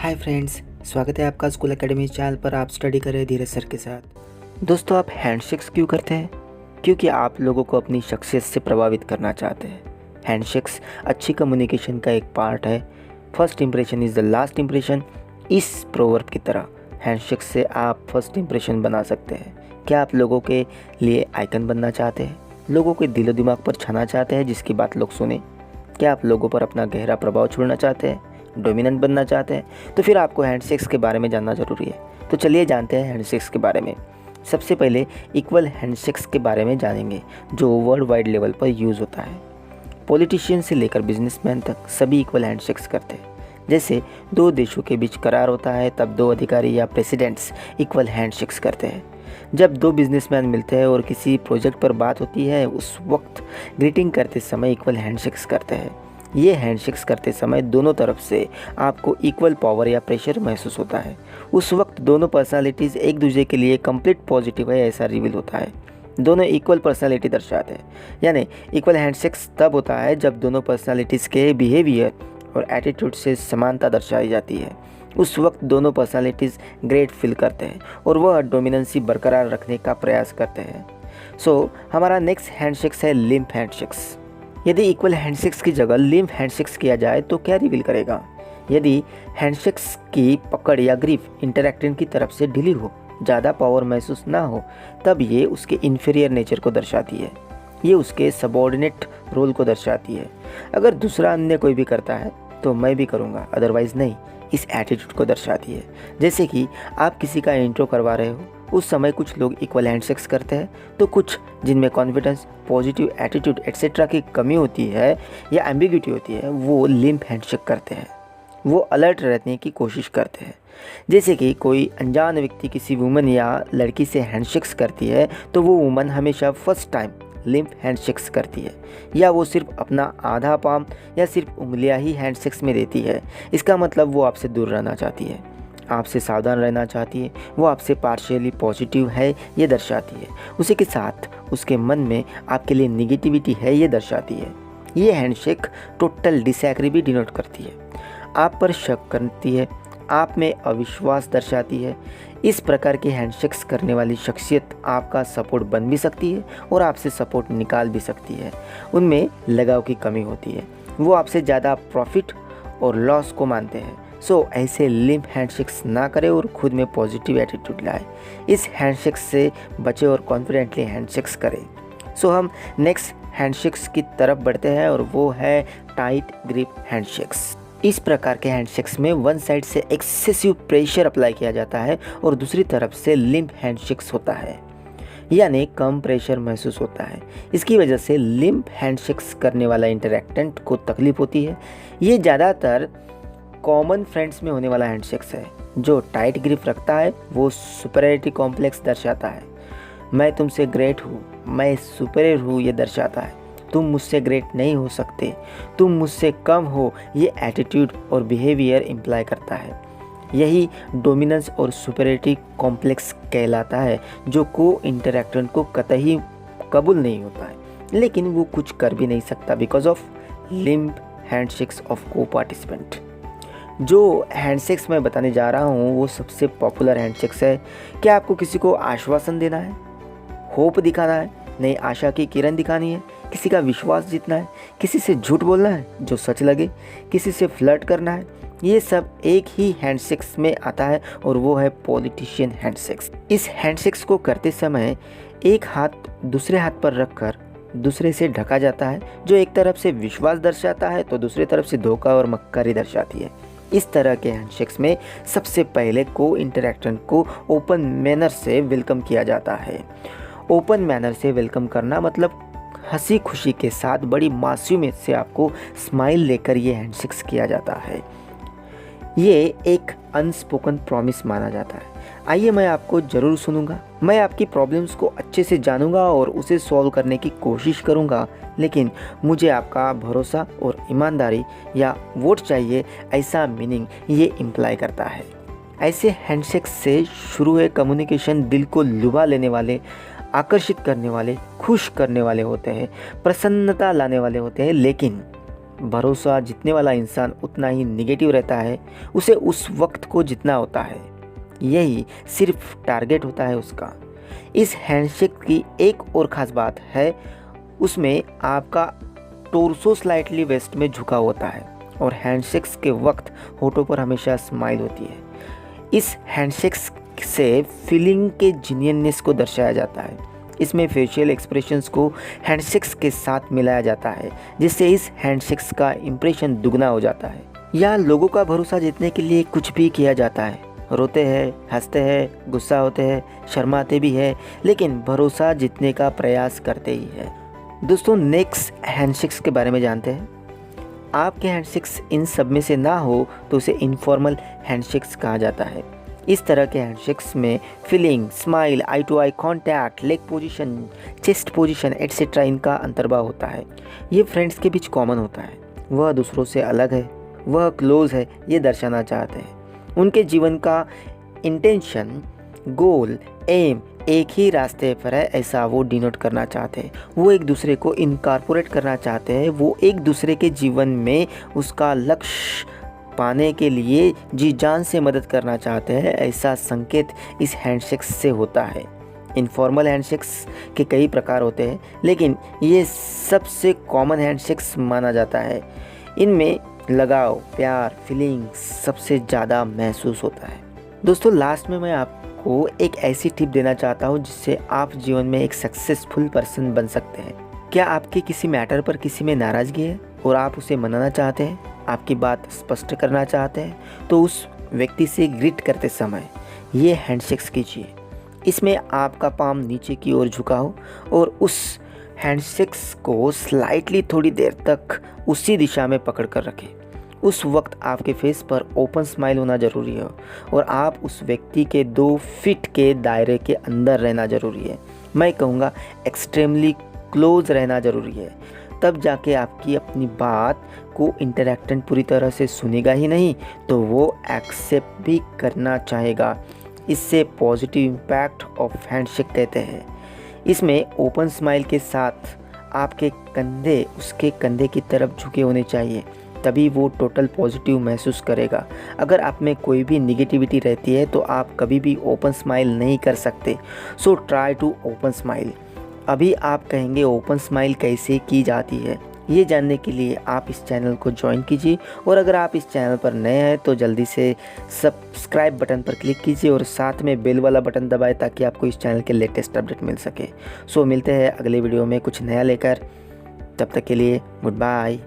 Hi friends, स्वागत है आपका स्कूल एकेडमी चैनल पर। आप स्टडी कर रहे हैं धीरज सर के साथ। दोस्तों, आप हैंडशेक्स क्यों करते हैं? क्योंकि आप लोगों को अपनी शख्सियत से प्रभावित करना चाहते हैं। हैंडशेक्स अच्छी कम्युनिकेशन का एक पार्ट है। First impression is the last impression. इस प्रोवर्ब की तरह हैंडशेक्स से आप फर्स्ट इंप्रेशन बना सकते हैं। क्या आप लोगों के लिए आइकन बनना चाहते हैं? लोगों के दिलो दिमाग पर छाना चाहते हैं जिसकी बात लोग सुने? क्या आप लोगों पर अपना गहरा प्रभाव छोड़ना चाहते हैं? डोमिनेंट बनना चाहते हैं? तो फिर आपको हैंडशेक्स के बारे में जानना ज़रूरी है। तो चलिए जानते हैं हैंडशेक्स के बारे में। सबसे पहले इक्वल हैंडशेक्स के बारे में जानेंगे जो वर्ल्ड वाइड लेवल पर यूज़ होता है। पॉलिटिशियन से लेकर बिजनेसमैन तक सभी इक्वल हैंडशेक्स करते हैं। जैसे दो देशों के बीच करार होता है तब दो अधिकारी या प्रेसिडेंट्स इक्वल हैंडशेक्स करते हैं। जब दो बिजनेसमैन मिलते हैं और किसी प्रोजेक्ट पर बात होती है उस वक्त ग्रीटिंग करते समय इक्वल हैंडशेक्स करते हैं। ये हैंडशेक्स करते समय दोनों तरफ से आपको इक्वल पावर या प्रेशर महसूस होता है। उस वक्त दोनों पर्सनालिटीज़ एक दूसरे के लिए कंप्लीट पॉजिटिव है ऐसा रिवील होता है। दोनों इक्वल पर्सनालिटी दर्शाते हैं। यानी इक्वल हैंडशेक्स तब होता है जब दोनों पर्सनालिटीज़ के बिहेवियर और एटीट्यूड से समानता दर्शाई जाती है। उस वक्त दोनों पर्सनालिटीज़ ग्रेट फील करते हैं और वह डोमिनेंसी बरकरार रखने का प्रयास करते हैं। हमारा नेक्स्ट हैंडशेक्स है लिम्प हैंडशेक्स। यदि इक्वल हैंडशेक्स की जगह लिम्प हैंडशेक्स किया जाए तो क्या रिवील करेगा? यदि हैंडशेक्स की पकड़ या ग्रिप इंटरैक्टेंट की तरफ से ढीली हो, ज़्यादा पावर महसूस ना हो, तब ये उसके इन्फीरियर नेचर को दर्शाती है। ये उसके सबऑर्डिनेट रोल को दर्शाती है। अगर दूसरा अन्य कोई भी करता है तो मैं भी करूँगा, अदरवाइज़ नहीं, इस एटीट्यूड को दर्शाती है। जैसे कि आप किसी का इंट्रो करवा रहे हो, उस समय कुछ लोग इक्वल हैंडशेक्स करते हैं तो कुछ जिनमें कॉन्फिडेंस, पॉजिटिव एटीट्यूड एट्सेट्रा की कमी होती है या एम्बिग्यूटी होती है वो लिम्प हैंडशेक करते हैं। वो अलर्ट रहने की कोशिश करते हैं। जैसे कि कोई अनजान व्यक्ति किसी वुमन या लड़की से हैंडशेक्स करती है तो वो वुमन हमेशा फर्स्ट टाइम लिम्प हैंडशेक्स करती है, या वो सिर्फ अपना आधा पाम या सिर्फ उंगलियां ही हैंडशेक्स में देती है। इसका मतलब वो आपसे दूर रहना चाहती है, आपसे सावधान रहना चाहती है, वो आपसे पार्शियली पॉजिटिव है ये दर्शाती है। उसी के साथ उसके मन में आपके लिए निगेटिविटी है ये दर्शाती है। ये हैंडशेक टोटल डिसएग्री भी डिनोट करती है, आप पर शक करती है, आप में अविश्वास दर्शाती है। इस प्रकार के हैंडशेक्स करने वाली शख्सियत आपका सपोर्ट बन भी सकती है और आपसे सपोर्ट निकाल भी सकती है। उनमें लगाव की कमी होती है, वो आपसे ज़्यादा प्रॉफिट और लॉस को मानते हैं। ऐसे लिम्प हैंडशेक्स ना करें और खुद में पॉजिटिव एटीट्यूड लाएं। इस हैंडशेक्स से बचे और कॉन्फिडेंटली हैंडशेक्स करें। हम नेक्स्ट हैंडशेक्स की तरफ बढ़ते हैं और वो है टाइट ग्रिप हैंडशेक्स। इस प्रकार के हैंडशेक्स में वन साइड से एक्सेसिव प्रेशर अप्लाई किया जाता है और दूसरी तरफ से लिम्प हैंडशेक्स होता है, यानी कम प्रेशर महसूस होता है। इसकी वजह से लिम्प हैंडशेक्स करने वाला इंटरैक्टेंट को तकलीफ होती है। ये ज़्यादातर कॉमन फ्रेंड्स में होने वाला हैंडशेक्स है। जो टाइट ग्रिप रखता है वो सुपीरियरिटी कॉम्प्लेक्स दर्शाता है। मैं तुमसे ग्रेट हूँ, मैं सुपीरियर हूँ ये दर्शाता है। तुम मुझसे ग्रेट नहीं हो सकते, तुम मुझसे कम हो, ये एटीट्यूड और बिहेवियर इम्प्लाई करता है। यही डोमिनेंस और सुपीरियरिटी कॉम्प्लेक्स कहलाता है, जो को इंटरैक्टेंट को कतई कबूल नहीं होता है, लेकिन वो कुछ कर भी नहीं सकता because of limp handshakes of को पार्टिसिपेंट। जो हैंडशेक्स मैं बताने जा रहा हूँ वो सबसे पॉपुलर हैंडशेक्स है। क्या आपको किसी को आश्वासन देना है, होप दिखाना है, नई आशा की किरण दिखानी है, किसी का विश्वास जीतना है, किसी से झूठ बोलना है जो सच लगे, किसी से फ्लर्ट करना है, ये सब एक ही हैंडशेक्स में आता है और वो है पॉलिटिशियन हैंडशेक्स। इस हैंडशेक्स को करते समय एक हाथ दूसरे हाथ पर रखकर दूसरे से ढका जाता है, जो एक तरफ से विश्वास दर्शाता है तो दूसरी तरफ से धोखा और मक्कारी दर्शाती है। इस तरह के हैंडशेक्स में सबसे पहले को इंटरैक्टेंट को ओपन मैनर से वेलकम किया जाता है। ओपन मैनर से वेलकम करना मतलब हंसी खुशी के साथ बड़ी मासूमियत से आपको स्माइल लेकर ये हैंडशेक्स किया जाता है। ये एक अनस्पोकन प्रॉमिस माना जाता है। आइए मैं आपको ज़रूर सुनूंगा, मैं आपकी प्रॉब्लम्स को अच्छे से जानूंगा और उसे सॉल्व करने की कोशिश करूंगा, लेकिन मुझे आपका भरोसा और ईमानदारी या वोट चाहिए, ऐसा मीनिंग ये इम्प्लाई करता है। ऐसे हैंडशेक्स से शुरू हुए कम्युनिकेशन दिल को लुभा लेने वाले, आकर्षित करने वाले, खुश करने वाले होते हैं, प्रसन्नता लाने वाले होते हैं, लेकिन भरोसा जीतने वाला इंसान उतना ही निगेटिव रहता है, उसे उस वक्त को जीतना होता है, यही सिर्फ टारगेट होता है उसका। इस हैंडशेक की एक और ख़ास बात है, उसमें आपका टोर्सो स्लाइटली वेस्ट में झुका होता है और हैंडशेक्स के वक्त होठों पर हमेशा स्माइल होती है। इस हैंडशेक्स से फीलिंग के जेन्युइननेस को दर्शाया जाता है। इसमें फेशियल एक्सप्रेशंस को हैंडशेक्स के साथ मिलाया जाता है, जिससे इस हैंडशेक्स का इंप्रेशन दुगना हो जाता है। या लोगों का भरोसा जीतने के लिए कुछ भी किया जाता है, रोते हैं, हंसते हैं, गुस्सा होते हैं, शर्माते भी हैं, लेकिन भरोसा जीतने का प्रयास करते ही है। दोस्तों, नेक्स्ट हैंडशेक्स के बारे में जानते हैं। आपके हैंडशेक्स इन सब में से ना हो तो उसे इनफॉर्मल हैंडशेक्स कहा जाता है। इस तरह के हैंडशेक्स में feeling, smile, eye to eye contact, leg position, chest position etcetera इनका अंतर्भाव होता है। ये फ्रेंड्स के बीच कॉमन होता है। वह दूसरों से अलग है, वह क्लोज है, ये दर्शाना चाहते हैं। उनके जीवन का इंटेंशन, गोल, एम एक ही रास्ते पर है, ऐसा वो डिनोट करना चाहते हैं। वो एक दूसरे को इनकॉर्पोरेट करना चाहते हैं। वो एक दूसरे के जीवन में उसका लक्ष्य पाने के लिए जी जान से मदद करना चाहते हैं, ऐसा संकेत इस हैंडशेक्स से होता है। इनफॉर्मल हैंडशेक्स के कई प्रकार होते हैं, लेकिन ये सबसे कॉमन हैंडशेक्स माना जाता है। इनमें लगाव, प्यार, फीलिंग्स सबसे ज़्यादा महसूस होता है। दोस्तों, लास्ट में मैं आपको एक ऐसी टिप देना चाहता हूँ जिससे आप जीवन में एक सक्सेसफुल पर्सन बन सकते हैं। क्या आपके किसी मैटर पर किसी में नाराज़गी है और आप उसे मनाना चाहते हैं, आपकी बात स्पष्ट करना चाहते हैं, तो उस व्यक्ति से ग्रीट करते समय ये हैंडशेक्स कीजिए। इसमें आपका पाम नीचे की ओर झुका हो और उस हैंडशेक्स को स्लाइटली थोड़ी देर तक उसी दिशा में पकड़ कर रखें। उस वक्त आपके फेस पर ओपन स्माइल होना ज़रूरी है और आप उस व्यक्ति के 2 फीट के दायरे के अंदर रहना ज़रूरी है। मैं कहूँगा एक्सट्रीमली क्लोज रहना ज़रूरी है। तब जाके आपकी अपनी बात को इंटरैक्टेंट पूरी तरह से सुनेगा ही नहीं, तो वो एक्सेप्ट भी करना चाहेगा। इससे पॉजिटिव इम्पैक्ट ऑफ हैंडशेक कहते हैं। इसमें ओपन स्माइल के साथ आपके कंधे उसके कंधे की तरफ झुके होने चाहिए, तभी वो टोटल पॉजिटिव महसूस करेगा। अगर आप में कोई भी निगेटिविटी रहती है तो आप कभी भी ओपन स्माइल नहीं कर सकते। So try to open smile. अभी आप कहेंगे ओपन स्माइल कैसे की जाती है, ये जानने के लिए आप इस चैनल को ज्वाइन कीजिए। और अगर आप इस चैनल पर नए हैं तो जल्दी से सब्सक्राइब बटन पर क्लिक कीजिए और साथ में बेल वाला बटन दबाएं ताकि आपको इस चैनल के लेटेस्ट अपडेट मिल सके। सो मिलते हैं अगले वीडियो में कुछ नया लेकर। तब तक के लिए गुड बाय।